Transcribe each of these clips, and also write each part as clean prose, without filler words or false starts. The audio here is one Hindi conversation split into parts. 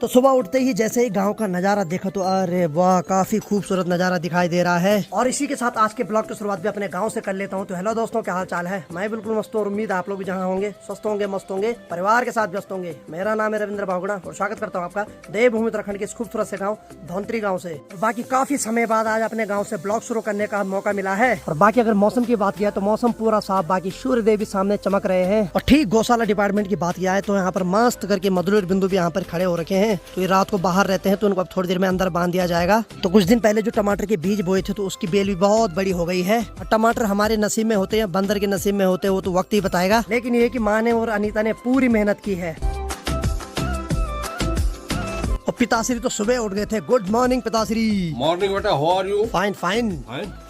तो सुबह उठते ही जैसे ही गांव का नजारा देखा तो अरे वाह, काफी खूबसूरत नजारा दिखाई दे रहा है। और इसी के साथ आज के ब्लॉग की शुरुआत भी अपने गांव से कर लेता हूं। तो हेलो दोस्तों, क्या हाल चाल है? मैं बिल्कुल मस्त हूं और उम्मीद है आप लोग भी जहां होंगे स्वस्थ होंगे, मस्त होंगे, परिवार के साथ व्यस्त होंगे। मेरा नाम है रविंद्र बागुड़ा और स्वागत करता हूँ आपका देवभूमि उत्तराखंड के इस खूबसूरत से गाँव धौंतरी गाँव से। बाकी काफी समय बाद आज अपने गाँव से ब्लॉग शुरू करने का मौका मिला है। और बाकी अगर मौसम की बात किया तो मौसम पूरा साफ, बाकी सूर्य देव भी सामने चमक रहे हैं। और ठीक गौशाला डिपार्टमेंट की बात किया है तो यहाँ पर मस्त करके मधुर बिंदु भी यहाँ पर खड़े हो रखे हैं। तो ये रात को बाहर रहते हैं तो उनको अब थोड़ी देर में अंदर बांध दिया जाएगा। तो कुछ दिन पहले जो टमाटर के बीज बोए थे तो उसकी बेल भी बहुत बड़ी हो गई है। और टमाटर हमारे नसीब में होते हैं, बंदर के नसीब में होते हैं, वो तो वक्त ही बताएगा। लेकिन ये कि माँ ने और अनीता ने पूरी मेहनत की है। और पिताश्री तो सुबह उठ गए थे। गुड मॉर्निंग पिताश्री। मॉर्निंग बेटा, how are you? Fine fine.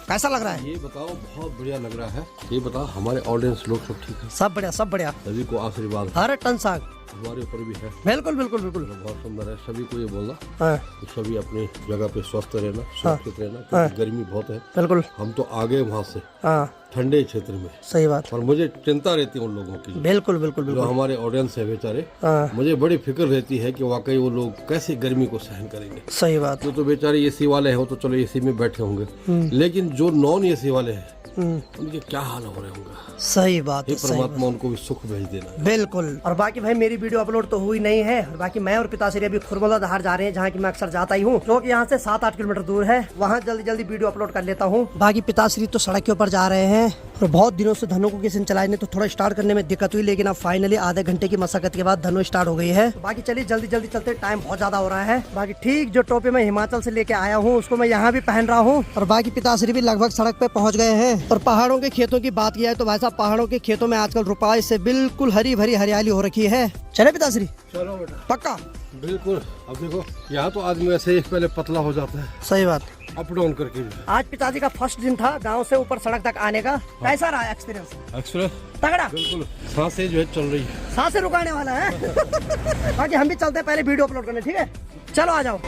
कैसा लग रहा है? ये बताओ, बहुत बढ़िया लग रहा है। ये बताओ, हमारे ऑडियंस लोग सब ठीक है? सब बढ़िया, सब बढ़िया। सभी को आशीर्वाद हर टन साग हमारे ऊपर भी है। बिल्कुल बिल्कुल बिल्कुल। बहुत सुंदर है। सभी को ये बोलना हाँ। कि सभी अपनी जगह पे स्वस्थ रहना, सुरक्षित रहना, क्योंकि गर्मी बहुत है। बिल्कुल। हम तो आगे वहाँ से हाँ, ठंडे क्षेत्र में। सही बात। और मुझे चिंता रहती है उन लोगों की, बिल्कुल बिल्कुल जो बिल्कुल। हमारे ऑडियंस है बेचारे। हाँ, मुझे बड़ी फिक्र रहती है कि वाकई वो लोग कैसे गर्मी को सहन करेंगे। सही बात। जो तो बेचारे एसी वाले हैं वो तो चलो एसी में बैठे होंगे, लेकिन जो नॉन एसी वाले हैं उनके क्या हाल हो रहे होंगे। सही बात है। परमात्मा उनको भी सुख भेज देना। बिल्कुल। और बाकी भाई मेरी वीडियो अपलोड तो हुई नहीं है। और बाकी मैं और पिताश्री अभी खुरमला धार जा रहे हैं, जहाँ की मैं अक्सर जाता ही हूँ, जो कि यहाँ से 7-8 किलोमीटर दूर है। वहाँ जल्दी जल्दी वीडियो अपलोड कर लेता हूँ। बाकी पिताश्री तो सड़क के ऊपर जा रहे हैं और बहुत दिनों से धनु को किसी ने चलाए नहीं, तो थोड़ा स्टार्ट करने में दिक्कत हुई, लेकिन अब फाइनली आधे घंटे की मशक्कत के बाद धनु स्टार्ट हो गई है। बाकी चलिए जल्दी जल्दी चलते, टाइम बहुत ज्यादा हो रहा है। बाकी ठीक जो टोपी मैं हिमाचल से लेके आया हूँ उसको मैं यहाँ भी पहन रहा हूँ। और बाकी पिताश्री भी लगभग सड़क पे पहुँच गए हैं। और पहाड़ों के खेतों की बात किया है तो भाई साहब, पहाड़ों के खेतों में आजकल रुपाई से बिल्कुल हरी भरी हरियाली हो रखी है। चले पिताश्री? चलो बेटा, पक्का? बिल्कुल। अब देखो, यहाँ तो आदमी ऐसे ही पहले पतला हो जाता है, सही बात। अप डाउन करके भी। आज पिताजी का फर्स्ट दिन था गांव से ऊपर सड़क तक आने का। कैसा रहा एक्सपीरियंस? एक्सप्रेस तगड़ा। बिल्कुल, सांसें जो है चल रही है। सांसें रुकाने वाला है। बाकी हम भी चलते हैं पहले वीडियो अपलोड करने, ठीक है? चलो आ जाओ।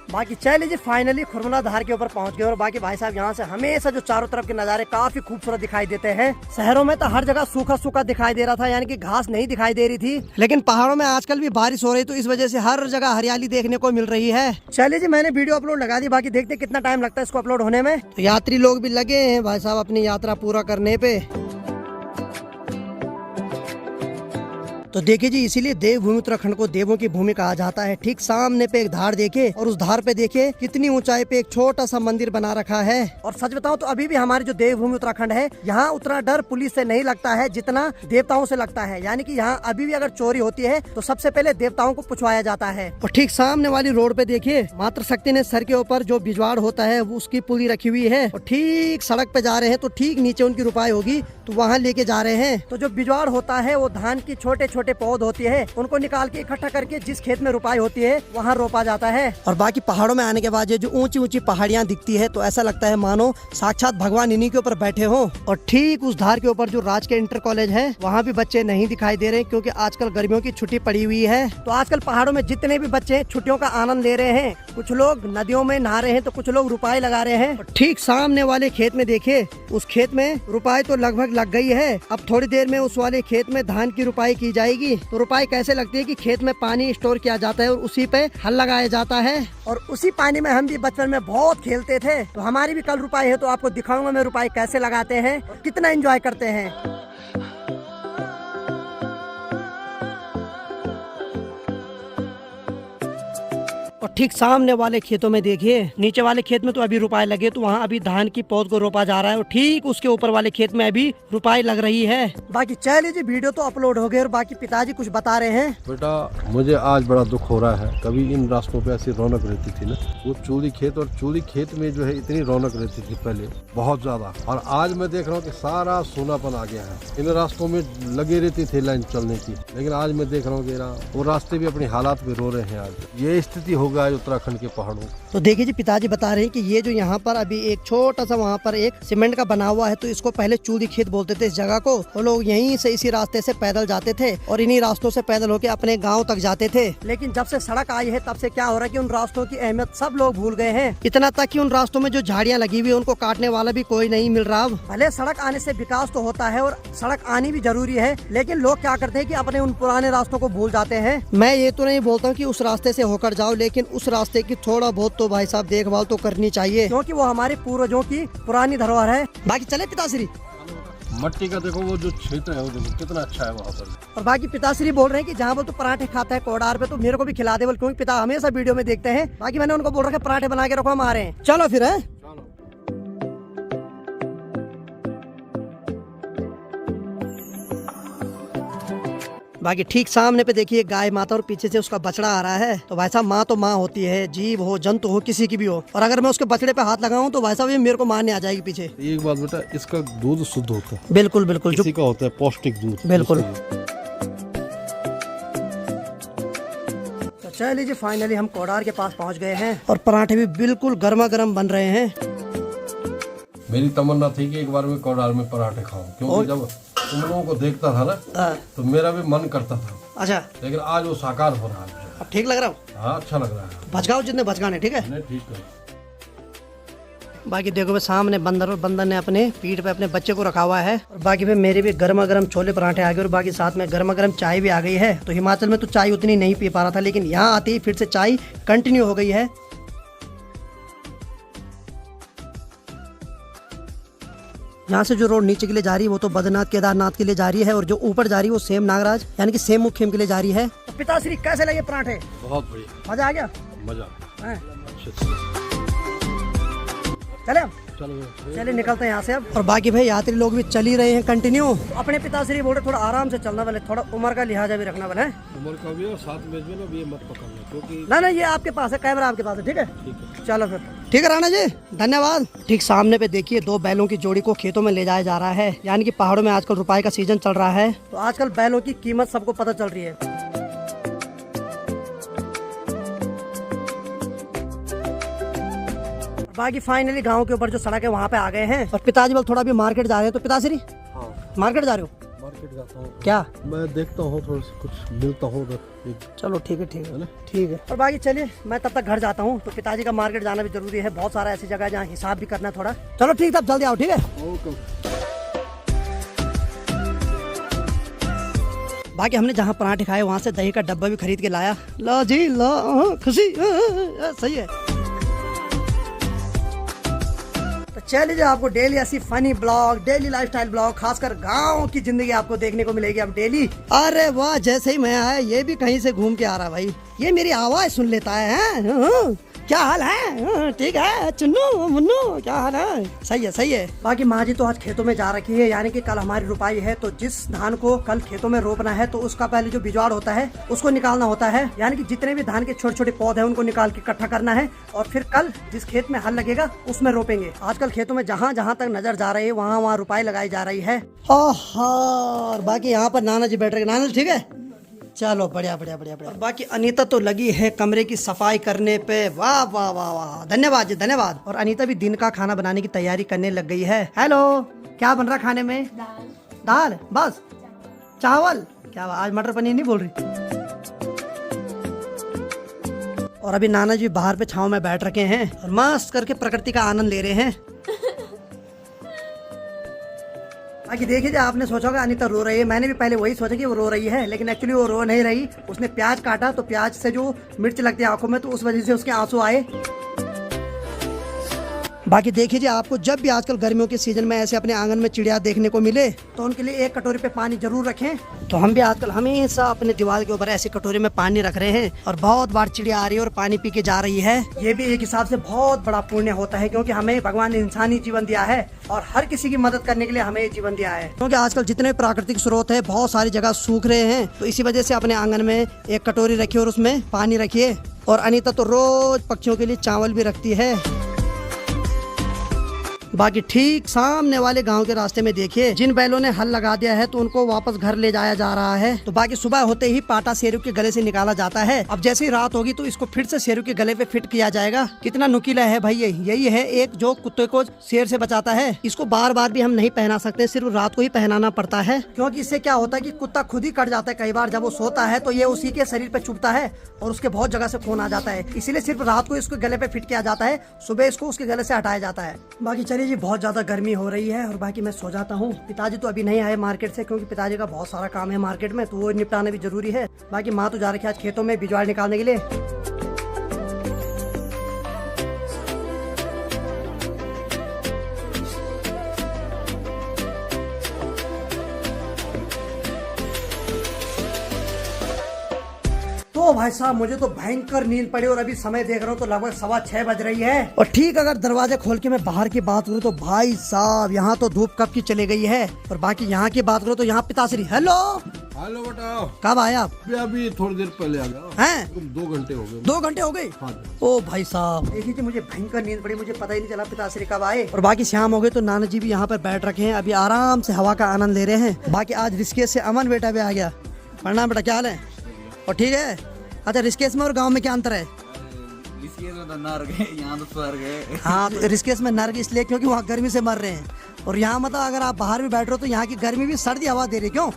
बाकी चलिए जी, फाइनली खुरमला धार के ऊपर पहुंच गए। और बाकी भाई साहब, यहाँ से हमेशा जो चारों तरफ के नज़ारे काफी खूबसूरत दिखाई देते हैं। शहरों में तो हर जगह सूखा सूखा दिखाई दे रहा था, यानी कि घास नहीं दिखाई दे रही थी, लेकिन पहाड़ों में आजकल भी बारिश हो रही, तो इस वजह से हर जगह हरियाली देखने को मिल रही है। चलिए जी, मैंने वीडियो अपलोड लगा दी। बाकी देखते कितना टाइम लगता है इसको अपलोड होने में। तो यात्री लोग भी लगे हैं भाई साहब अपनी यात्रा पूरा करने पे। तो देखिए जी, इसीलिए देवभूमि उत्तराखंड को देवों की भूमि कहा जाता है। ठीक सामने पे एक धार देखे और उस धार पे देखे कितनी ऊंचाई पे एक छोटा सा मंदिर बना रखा है। और सच बताऊं तो अभी भी हमारी जो देवभूमि उत्तराखंड है, यहाँ उतना डर पुलिस से नहीं लगता है जितना देवताओं से लगता है। यानी कि यहाँ अभी भी अगर चोरी होती है तो सबसे पहले देवताओं को पूछवाया जाता है। और ठीक सामने वाली रोड पे देखिए, मातृ शक्ति ने सर के ऊपर जो बिजवाड़ होता है वो उसकी पुली रखी हुई है। और ठीक सड़क पे जा रहे हैं तो ठीक नीचे उनकी रुपाई होगी, तो वहाँ लेके जा रहे हैं। तो जो बिजवाड़ होता है वो धान की छोटे छोटे पौध होती है, उनको निकाल के इकट्ठा करके जिस खेत में रुपाई होती है वहाँ रोपा जाता है। और बाकी पहाड़ों में आने के बाद जो ऊंची ऊंची पहाड़ियाँ दिखती है तो ऐसा लगता है मानो साक्षात भगवान इन्हीं के ऊपर बैठे हो। और ठीक उस धार के ऊपर जो राजकीय इंटर कॉलेज है, वहाँ भी बच्चे नहीं दिखाई दे रहे, क्योंकि आजकल गर्मियों की छुट्टी पड़ी हुई है। तो आजकल पहाड़ों में जितने भी बच्चे छुट्टियों का आनंद ले रहे हैं, कुछ लोग नदियों में नहा रहे हैं तो कुछ लोग रुपाई लगा रहे हैं। और ठीक सामने वाले खेत में देखिए, उस खेत में रुपाई तो लगभग लग गई है। अब थोड़ी देर में उस वाले खेत में धान की रुपाई की जाएगी। तो रुपाई कैसे लगती है कि खेत में पानी स्टोर किया जाता है और उसी पे हल लगाया जाता है। और उसी पानी में हम भी बचपन में बहुत खेलते थे। तो हमारी भी कल रुपाई है, तो आपको दिखाऊंगा मैं रुपाई कैसे लगाते हैं और कितना एंजॉय करते हैं। और ठीक सामने वाले खेतों में देखिए, नीचे वाले खेत में तो अभी रुपाई लगे, तो वहाँ अभी धान की पौध को रोपा जा रहा है। और ठीक उसके ऊपर वाले खेत में अभी रुपाई लग रही है। बाकी चलिए जी, वीडियो तो अपलोड हो गए। और बाकी पिताजी कुछ बता रहे हैं। बेटा, मुझे आज बड़ा दुख हो रहा है। कभी इन रास्तों पे ऐसी रौनक रहती थी ना, वो चूली खेत, और चूली खेत में जो है इतनी रौनक रहती थी पहले, बहुत ज्यादा। और आज मैं देख रहा हूँ कि सारा सोनापन आ गया है। इन रास्तों में लगे रहती थी लाइन चलने की, लेकिन आज मैं देख रहा हूँ कि वो रास्ते भी अपनी हालात में रो रहे हैं। आज ये स्थिति होगा है उत्तराखंड के पहाड़ों। तो देखिए जी, पिताजी बता रहे हैं कि ये जो यहाँ पर अभी एक छोटा सा वहाँ पर एक सीमेंट का बना हुआ है, तो इसको पहले चूदी खेत बोलते थे इस जगह को। वो लोग यहीं से इसी रास्ते से पैदल जाते थे और इन्हीं रास्तों से पैदल होके अपने गाँव तक जाते थे। लेकिन जब से सड़क आई है तब से क्या हो रहा है कि उन रास्तों की अहमियत सब लोग भूल गए हैं। इतना तक कि उन रास्तों में जो झाड़ियाँ लगी हुई है उनको काटने वाला भी कोई नहीं मिल रहा। भले सड़क आने से विकास तो होता है और सड़क आनी भी जरूरी है, लेकिन लोग क्या करते हैं कि अपने उन पुराने रास्तों को भूल जाते हैं। मैं ये तो नहीं बोलता हूँ कि उस रास्ते से होकर जाओ, लेकिन उस रास्ते की थोड़ा बहुत तो भाई साहब देखभाल तो करनी चाहिए, क्योंकि वो हमारे पूर्वजों की पुरानी धरोहर है। बाकी चले पिताश्री, मट्टी का देखो वो जो क्षेत्र है वो देखो कितना अच्छा है वहाँ पर। और बाकी पिताश्री बोल रहे हैं कि जहाँ बोल तो पराठे खाता है कोडार पे, तो मेरे को भी खिला दे बोल, क्योंकि पिता हमेशा वीडियो में देखते हैं। बाकी मैंने उनको बोल रखा है पराठे बना के रखो, हम आ रहे हैं। चलो फिर है। बाकी ठीक सामने पे देखिए गाय माता और पीछे से उसका बछड़ा आ रहा है। तो भाई साहब माँ तो माँ होती है, जीव हो जंतु हो किसी की भी हो, और अगर मैं उसके बछड़े पे हाथ लगाऊं तो भाई साहब ये मेरे को मारने आ जाएगी पीछे। एक बात बेटा, इसका दूध शुद्ध होता है। बिल्कुल बिल्कुल, किसी का होता है पौष्टिक दूध। बिल्कुल। तो चलिए जी, फाइनली हम कोडार के पास पहुंच गए हैं और पराठे भी बिल्कुल गर्मा गर्म बन रहे हैं। मेरी तमन्ना थी कि एक बार मैं कोडार में पराठे खाऊं, क्योंकि जब तुम लोगों को देखता था ना तो मेरा भी मन करता था। अच्छा, लेकिन आज वो साकार हो रहा है। अब ठीक लग रहा हूँ? हाँ, अच्छा लग रहा है। भजगाओ जितने भजगाने, ठीक है? ठीक है। बाकी देखो सामने बंदर, और बंदर ने अपने पीठ पे अपने बच्चे को रखा हुआ है। और बाकी पे मेरे भी गर्मा गर्म छोले पराठे आ गए और बाकी साथ में गर्मा गर्म चाय भी आ गई है। तो हिमाचल में तो चाय उतनी नहीं पी पा रहा था, लेकिन यहाँ आते ही फिर से चाय कंटिन्यू हो गई है। यहाँ से जो रोड नीचे के लिए जा रही है वो तो बद्रीनाथ केदारनाथ के लिए जा रही है, और जो ऊपर जा रही है वो सेम नागराज यानी कि सेम मुख्यम के लिए जा रही है। तो पिताश्री कैसे लगे पराठे? बहुत बढ़िया, मजा आ गया। मजा चले निकलते हैं यहाँ से अब। और बाकी भाई यात्री लोग भी चल ही रहे हैं कंटिन्यू। अपने पिताश्री बोल रहे थोड़ा आराम से चलना वाले, थोड़ा उम्र का लिहाजा भी रखना वाला है। उम्र का भी, और साथ में भी ये मत पकड़ना, क्योंकि ना ये आपके पास है, कैमरा आपके पास है, ठीक है? चलो फिर ठीक है राणा जी, धन्यवाद। ठीक सामने पे देखिए दो बैलों की जोड़ी को खेतों में ले जाया जा रहा है, यानी कि पहाड़ों में आजकल रुपए का सीजन चल रहा है, तो आजकल बैलों की कीमत सबको पता चल रही है। बाकी फाइनली गांव के ऊपर जो सड़क है वहाँ पे आ गए हैं, और पिताजी बोल थोड़ा भी मार्केट जा रहे हैं। तो पिताश्री, हाँ, मार्केट जा रहे हो? मार्केट जाता हूँ। क्या? मैं देखता हूँ थोड़ा सा कुछ मिलता हूँ उधर। चलो ठीक है, ठीक है, ठीक है। और बाकी चलिए मैं तब तक घर जाता हूँ, तो पिताजी का मार्केट जाना भी जरूरी है। बहुत सारा ऐसी जगह है जहाँ हिसाब भी करना है थोड़ा। चलो ठीक है, तब जल्दी आओ, ठीक है? बाकी हमने जहाँ पराठे खाए वहाँ से दही का डब्बा भी खरीद के लाया। लो जी लो, खुशी सही है। तो चलिए आपको डेली ऐसी funny blog, daily lifestyle blog, खासकर गांव की जिंदगी आपको देखने को मिलेगी अब डेली। अरे वाह, जैसे ही मैं आया ये भी कहीं से घूम के आ रहा भाई, ये मेरी आवाज सुन लेता है। क्या हाल है? ठीक है चुन्नू मुन्नू, क्या हाल है? सही है, सही है। बाकी माँ जी तो आज खेतों में जा रखी है, यानी कि कल हमारी रुपाई है, तो जिस धान को कल खेतों में रोपना है तो उसका पहले जो बिजवाड़ होता है उसको निकालना होता है, यानी कि जितने भी धान के छोटे छोटे पौधे हैं उनको निकाल के इकट्ठा करना है, और फिर कल जिस खेत में हल लगेगा उसमें रोपेंगे। आजकल खेतों में जहाँ जहाँ तक नजर जा रही है वहाँ वहाँ रुपाई लगाई जा रही है। और बाकी यहाँ पर नाना जी बैठ रहे। नाना जी ठीक है, चलो बढ़िया बढ़िया बढ़िया बढ़िया। और बाकी अनीता तो लगी है कमरे की सफाई करने पे। वाह वाह वाह वाह, धन्यवाद जी धन्यवाद। और अनीता भी दिन का खाना बनाने की तैयारी करने लग गई है। हेलो, क्या बन रहा खाने में? दाल बस? चावल? क्या आज मटर पनीर नहीं बोल रही? और अभी नाना जी बाहर पे छांव में बैठ रखे हैं और मस्त करके प्रकृति का आनंद ले रहे हैं। बाकी देखिए, आपने सोचा होगा अनीता रो रही है, मैंने भी पहले वही सोचा कि वो रो रही है, लेकिन एक्चुअली वो रो नहीं रही। उसने प्याज काटा तो प्याज से जो मिर्च लगती है आंखों में, तो उस वजह से उसके आंसू आए। बाकी देखिए जी, आपको जब भी आजकल गर्मियों के सीजन में ऐसे अपने आंगन में चिड़िया देखने को मिले तो उनके लिए एक कटोरी पे पानी जरूर रखें। तो हम भी आजकल हमेशा अपने दीवार के ऊपर ऐसे कटोरी में पानी रख रहे हैं, और बहुत बार चिड़िया आ रही है और पानी पी के जा रही है। ये भी एक हिसाब से बहुत बड़ा पुण्य होता है, क्योंकि हमें भगवान ने इंसानी जीवन दिया है और हर किसी की मदद करने के लिए हमें जीवन दिया है। क्योंकि आजकल जितने प्राकृतिक स्रोत है बहुत सारी जगह सूख रहे हैं, तो इसी वजह से अपने आंगन में एक कटोरी रखिए और उसमें पानी रखिए। और अनीता तो रोज पक्षियों के लिए चावल भी रखती है। बाकी ठीक सामने वाले गांव के रास्ते में देखिए जिन बैलों ने हल लगा दिया है तो उनको वापस घर ले जाया जा रहा है। तो बाकी सुबह होते ही पाटा शेरू के गले से निकाला जाता है। अब जैसे ही रात होगी तो इसको फिर से शेरू के गले पे फिट किया जाएगा। कितना नुकीला है भाई ये, यही है एक जो कुत्ते को शेर से बचाता है। इसको बार बार भी हम नहीं पहना सकते, सिर्फ रात को ही पहनाना पड़ता है, क्योंकि इससे क्या होता है कि कुत्ता खुद ही कट जाता है। कई बार जब वो सोता है तो ये उसी के शरीर पे चुभता है और उसके बहुत जगह से खून आ जाता है, इसीलिए सिर्फ रात को इसको गले पे फिट किया जाता है, सुबह इसको उसके गले से हटाया जाता है। बाकी चलिए जी, बहुत ज्यादा गर्मी हो रही है और बाकी मैं सो जाता हूँ। पिताजी तो अभी नहीं आए मार्केट से, क्योंकि पिताजी का बहुत सारा काम है मार्केट में, तो वो निपटाना भी जरूरी है। बाकी माँ तो जा रखी है आज खेतों में बिजवाड़ निकालने के लिए। तो भाई साहब मुझे तो भयंकर नींद पड़ी और अभी समय देख रहा हूँ तो लगभग 6:15 बज रही है। और ठीक अगर दरवाजा खोल के मैं बाहर की बात करूँ तो भाई साहब यहाँ तो धूप कब की चली गई है। और बाकी यहाँ की बात करूँ तो यहाँ पिताश्री, हेलो हेलो बेटा, कब आए आप? अभी थोड़ी देर पहले आ गया। हैं? 2 घंटे हो गए। 2 घंटे हो गए? हाँ। ओ भाई साहब देखिए मुझे भयंकर नींद पड़ी, मुझे पता ही नहीं चला पिताश्री कब आए। और बाकी शाम हो गई तो नाना जी भी यहाँ पर बैठ रखे हैं, अभी आराम से हवा का आनंद ले रहे हैं। बाकी आज ऋषिकेश से अमन बेटा भी आ गया। प्रणाम बेटा, क्या हाल है? और ठीक है? अच्छा, ऋषिकेश में और गांव में क्या अंतर है? ऋषिकेश में तो नर्क है, यहाँ तो स्वर्ग है। हाँ, तो ऋषिकेश में नर्क इसलिए क्योंकि वहाँ गर्मी से मर रहे हैं, और यहाँ मतलब अगर आप बाहर भी बैठ रहे हो तो यहाँ की गर्मी भी सर्दी हवा दे रही है। क्यों?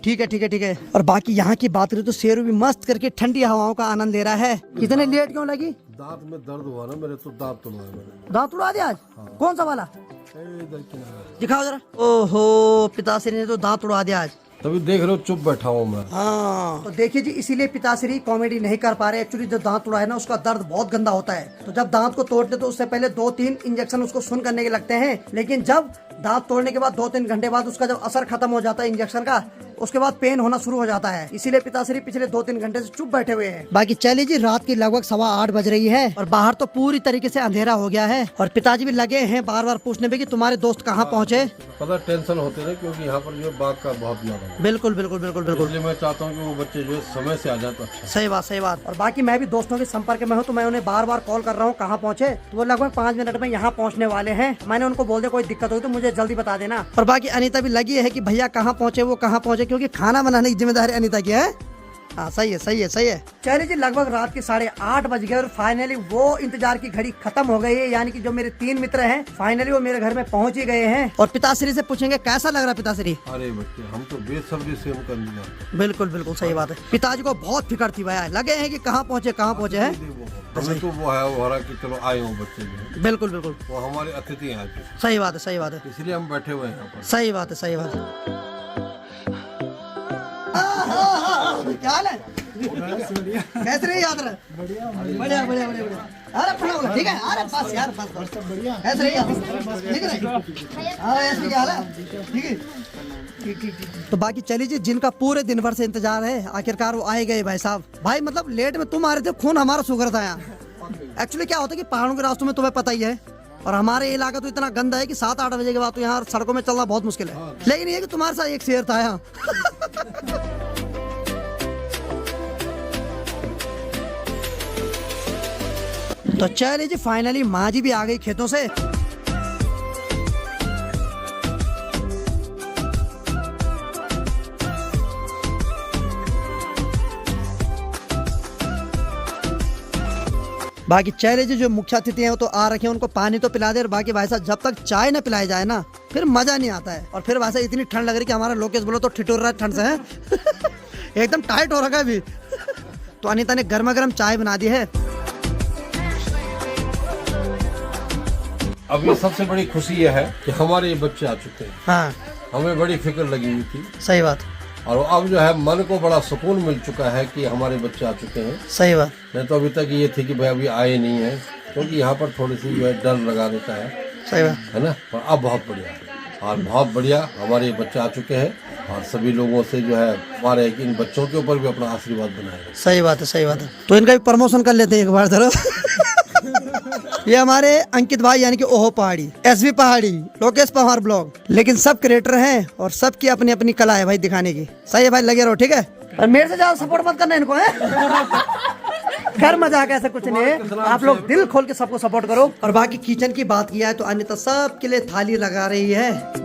ठीक है ठीक है ठीक है। और बाकी यहाँ की बात करें तो शेरू भी मस्त करके ठंडी हवाओं का आनंद ले रहा है। इतने लेट क्यों लगी? दांत में दर्द हुआ ना मेरे, तो दांत तोड़वाया मैंने। दांत उड़ा दिया आज? कौन सा वाला? इधर किनारे। दिखाओ जरा। ओहो, पिताश्री ने तो दांत उड़ा दिया आज। तभी देख रहे हो चुप बैठा हूँ मैं। हाँ, तो देखिए जी, इसीलिए पिताश्री कॉमेडी नहीं कर पा रहे। एक्चुअली जो दांत उड़ा है ना उसका दर्द बहुत गंदा होता है, तो जब दांत को तोड़ते तो उससे पहले 2-3 इंजेक्शन उसको सुन करने के लगते हैं, लेकिन जब दांत तोड़ने के बाद 2-3 घंटे बाद उसका जब असर खत्म हो जाता है इंजेक्शन का, उसके बाद पेन होना शुरू हो जाता है। इसीलिए पिताश्री पिछले 2-3 घंटे से चुप बैठे हुए हैं। बाकी चलिए जी, रात की लगभग 8:15 बज रही है और बाहर तो पूरी तरीके से अंधेरा हो गया है। और पिताजी भी लगे हैं बार बार पूछने में कि तुम्हारे दोस्त कहाँ पहुँचे। पता टेंशन होते हैं क्योंकि यहाँ पर जो बाघ का बहुत ज्यादा है। बिल्कुल बिल्कुल बिल्कुल बिल्कुल। इसलिए मैं चाहता हूँ कि वो बच्चे जो है समय से आ जाए तो अच्छा। सही बात सही बात। और बाकी मैं भी दोस्तों के संपर्क में हूँ, तो मैं उन्हें बार बार कॉल कर रहा हूँ कहाँ पहुँचे, तो वो लगभग 5 मिनट में यहाँ पहुँचने वाले हैं। मैंने उनको बोल दिया कोई दिक्कत होगी तो मुझे जल्दी बता देना। और बाकी अनीता भी लगी है कि भैया कहाँ पहुँचे, वो कहाँ पहुँचे, क्योंकि खाना बनाने की जिम्मेदारी अनीता की है। हाँ सही है सही है सही है। चलिए जी, लगभग रात के 8:30 बज गए और फाइनली वो इंतजार की घड़ी खत्म हो गई है। यानी कि जो मेरे 3 मित्र हैं फाइनली वो मेरे घर में पहुंच ही गए हैं। और पिताश्री से पूछेंगे कैसा लग रहा है पिताश्री? अरे बच्चे, हम तो बेसब्री से हम कर लिया। बिल्कुल बिल्कुल सही बात है। पिताजी को बहुत फिक्र थी भैया, लगे हैं कि कहाँ पहुँचे हैं। हमें तो वो है, वो हो रहा कि चलो आए हो बच्चे जो। बिल्कुल बिल्कुल, वो हमारे अतिथि हैं। सही बात है सही बात है। इसलिए हम बैठे हुए हैं यहाँ पर। सही बात है सही बात है। क्या हाल है? कैसे रही यात्रा? बढ़िया बढ़िया बढ़िया बढ़िया। अरे प्रणाम, ठीक है। अरे बस यार बस बढ़िया। कैसे रही यात्रा? ठीक है। हाँ ऐसे क्या हाल है? ठीक है ठीक। तो बाकी चलिए जी, जिनका पूरे दिन भर से इंतजार है आखिरकार वो आए गए भाई साहब। भाई मतलब लेट में तुम आ रहे थे, खून हमारा शुगर था यहाँ। एक्चुअली क्या होता है कि पहाड़ों के रास्तों में तुम्हें पता ही है, और हमारे इलाका तो इतना गंदा है कि 7-8 बजे के बाद तो यहाँ सड़कों में चलना बहुत मुश्किल है। लेकिन ये कि तुम्हारे साथ एक शेर था यहाँ। तो चलिए जी, फाइनली माँ जी भी आ गई खेतों से। बाकी चलिए जी, जो मुख्य अतिथि हैं वो तो आ रखे हैं, उनको पानी तो पिला दे। और बाकी भाई साहब जब तक चाय न पिलाई जाए ना फिर मजा नहीं आता है। और फिर भाई साहब इतनी ठंड लग रही कि हमारा लोकेश बोलो तो ठिठुर रहा है ठंड से है। एकदम टाइट हो रखा है अभी। तो अनीता ने गर्मा गर्म चाय बना दी है। अभी सबसे बड़ी खुशी यह है कि हमारे ये बच्चे आ चुके हैं। हाँ हमें बड़ी फिक्र लगी हुई थी। सही बात। और अब जो है मन को बड़ा सुकून मिल चुका है कि हमारे बच्चे आ चुके हैं। सही बात। नहीं तो अभी तक ये थी कि भाई अभी आए नहीं है, क्योंकि यहाँ पर थोड़ी सी जो है डर लगा देता है। सही बात है ना। पर अब बहुत बढ़िया है, और बहुत बढ़िया हमारे बच्चे आ चुके हैं। और सभी लोगों से जो है हमारे इन बच्चों के ऊपर भी अपना आशीर्वाद बनाए। सही बात है सही बात है। तो इनका भी प्रमोशन कर लेते हैं एक बार जरा। ये हमारे अंकित भाई यानी कि ओहो पहाड़ी, एसवी पहाड़ी, लोकेश पहाड़ ब्लॉग, लेकिन सब क्रिएटर हैं और सबकी अपनी अपनी कला है भाई दिखाने की। सही है भाई, लगे रहो ठीक है। और मेरे से ज्यादा सपोर्ट मत करना इनको है। खैर मजाक ऐसा कुछ नहीं है, आप लोग दिल खोल के सबको सपोर्ट करो। और बाकी किचन की बात किया है तो अनिता सबके लिए थाली लगा रही है।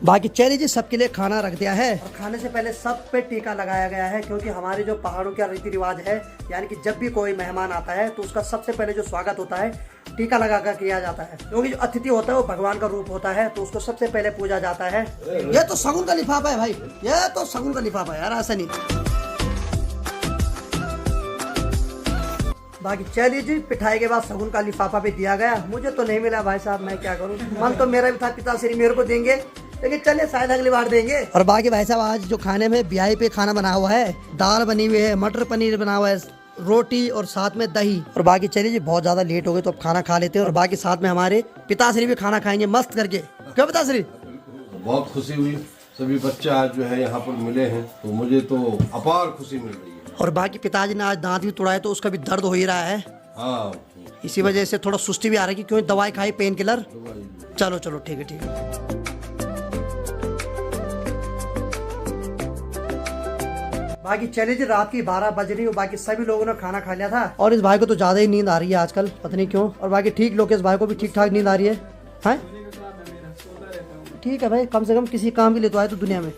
बाकी चलिए जी सबके लिए खाना रख दिया है और खाने से पहले सब पे टीका लगाया गया है, क्योंकि हमारे जो पहाड़ों का रीति रिवाज है, यानी कि जब भी कोई मेहमान आता है तो उसका सबसे पहले जो स्वागत होता है टीका लगा कर किया जाता है, क्योंकि जो अतिथि होता है वो भगवान का रूप होता है, तो उसको सबसे पहले पूजा जाता है। ये तो शगुन का लिफाफा है भाई, ये तो शगुन का लिफाफा है यार, ऐसा नहीं। बाकी चलिए जी पिठाई के बाद शगुन का लिफाफा भी दिया गया, मुझे तो नहीं मिला भाई साहब, मैं क्या करूँ, मन तो मेरा भी था पिताश्री मेरे को देंगे, लेकिन चलिए शायद अगली बार देंगे। और बाकी भाई साहब आज जो खाने में ब्याही पे खाना बना हुआ है, दाल बनी हुई है, मटर पनीर बना हुआ है, रोटी और साथ में दही। और बाकी चलिए जी बहुत ज्यादा लेट हो गए तो अब खाना खा लेते हैं, और बाकी साथ में हमारे पिताश्री भी खाना खाएंगे मस्त करके, क्यों पिताश्री? बहुत खुशी हुई, सभी बच्चे आज जो है यहाँ पर मिले हैं तो मुझे तो अपार खुशी मिल रही है। और बाकी पिताजी ने आज दांत भी तोड़ा है तो उसका भी दर्द हो ही रहा है, हाँ इसी वजह से थोड़ा सुस्ती भी आ रही है, क्योंकि दवाई खाई पेन किलर। चलो चलो ठीक है ठीक है। बाकी चलिए जी रात की 12 बज रही है, बाकी सभी लोगों ने खाना खा लिया था, और इस भाई को तो ज्यादा ही नींद आ रही है आजकल, पता नहीं क्यों। और बाकी ठीक लोकेश भाई को भी ठीक ठाक नींद आ रही है, हैं? ठीक है भाई, कम से कम किसी काम के लिए तो आए तो दुनिया में,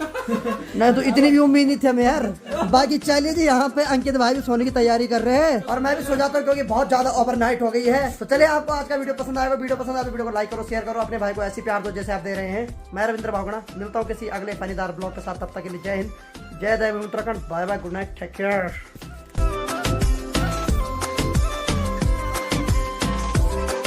नहीं तो इतनी भी उम्मीद नहीं थी हमें यार। बाकी चलिए जी यहाँ पे अंकित भाई भी सोने की तैयारी कर रहे हैं, और मैं भी सो जाता हूँ क्योंकि बहुत ज्यादा ओवरनाइट हो गई है। तो चलिए आपको आज का वीडियो पसंद आएगा, वीडियो पसंद आए तो वीडियो को लाइक करो, शेयर करो, अपने भाई को ऐसी प्यार दो जैसे आप दे रहे हैं। मैं रविंद्र भागुड़ा मिलता हूँ किसी अगले फनीदार ब्लॉग के साथ, तब तक के लिए जय हिंद, जय देव Uttarakhand, bye bye, good night, take care.